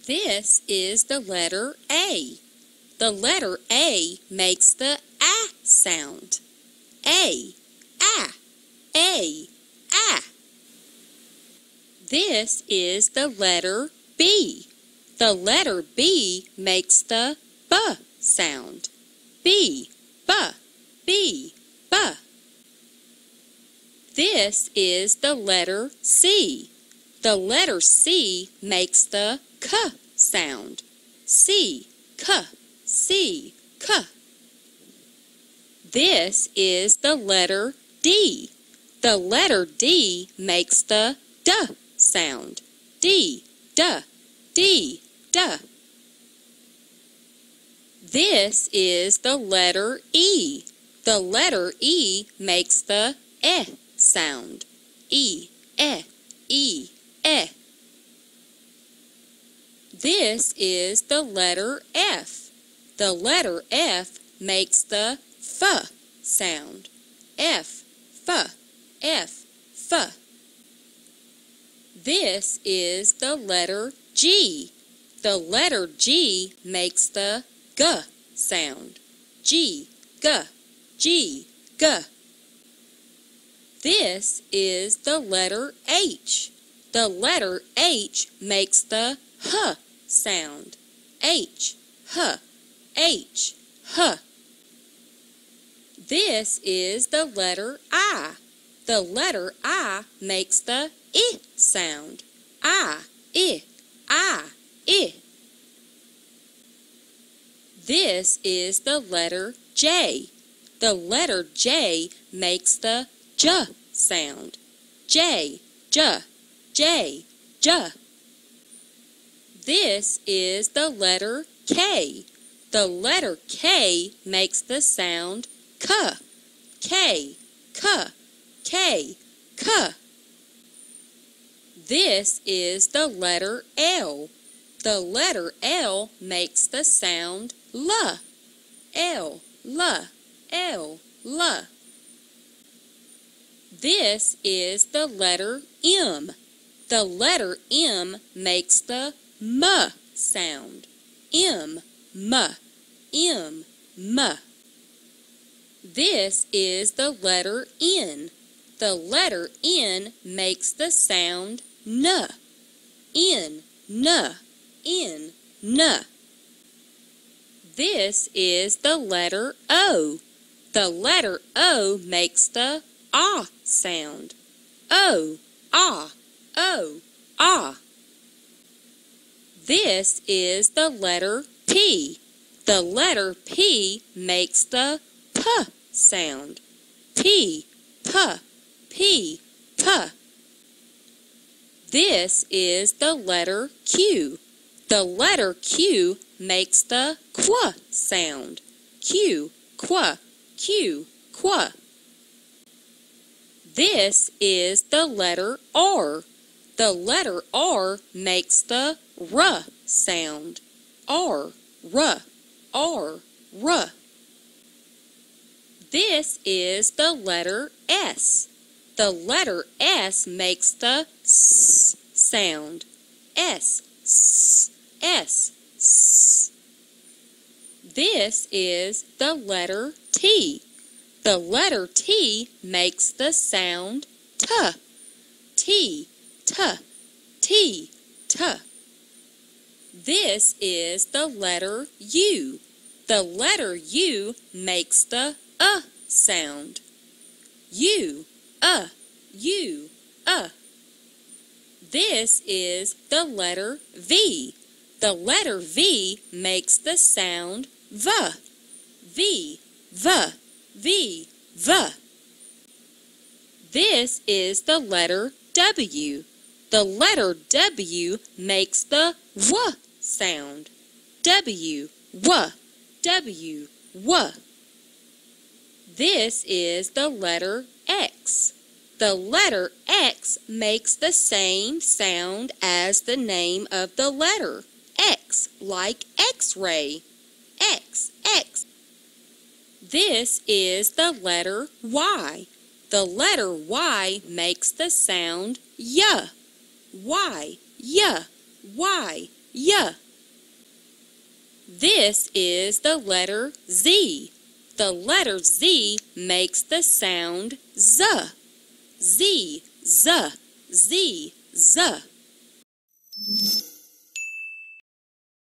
This is the letter A. The letter A makes the A sound. A, A, A, A. This is the letter B. The letter B makes the B sound. B, B, B, B. This is the letter C. The letter C makes the K sound. C, K, C, K. This is the letter D. The letter D makes the D sound. D, D, D, D. This is the letter E. The letter E makes the E sound. E, E, E, E. This is the letter F. The letter F makes the F sound. F, F, F, F. This is the letter G. The letter G makes the G sound. G, G, G, G. This is the letter H. The letter H makes the H sound. H, H, H, H. This is the letter I. The letter I makes the I sound. I, I, I, I. This is the letter J. The letter J makes the J sound. J, J, J, J. This is the letter K. The letter K makes the sound K. K, K, K, K. This is the letter L. The letter L makes the sound L. L, L, L, L. This is the letter M. The letter M makes the M sound. M, M, M, M. This is the letter N. The letter N makes the sound N. N, N, N, N. This is the letter O. The letter O makes the ah sound. O, ah, O, ah. This is the letter P. The letter P makes the P sound. P, P, P, P. This is the letter Q. The letter Q makes the Q sound. Q, Q, Q, Q. This is the letter R. The letter R makes the R sound. R, R, R, R. This is the letter S. The letter S makes the S sound. S, S, S, S. This is the letter T. The letter T makes the sound T. T, T, T, T. This is the letter U. The letter U makes the sound. U, U, This is the letter V. The letter V makes the sound V. V, V, V, V. This is the letter W. The letter W makes the W sound. W, W, W, W. This is the letter X. The letter X makes the same sound as the name of the letter. X, like X-ray. X, X. This is the letter Y. The letter Y makes the sound Y. Y, Y, Y, Y. This is the letter Z. The letter Z makes the sound Z. Z, Z, Z, Z.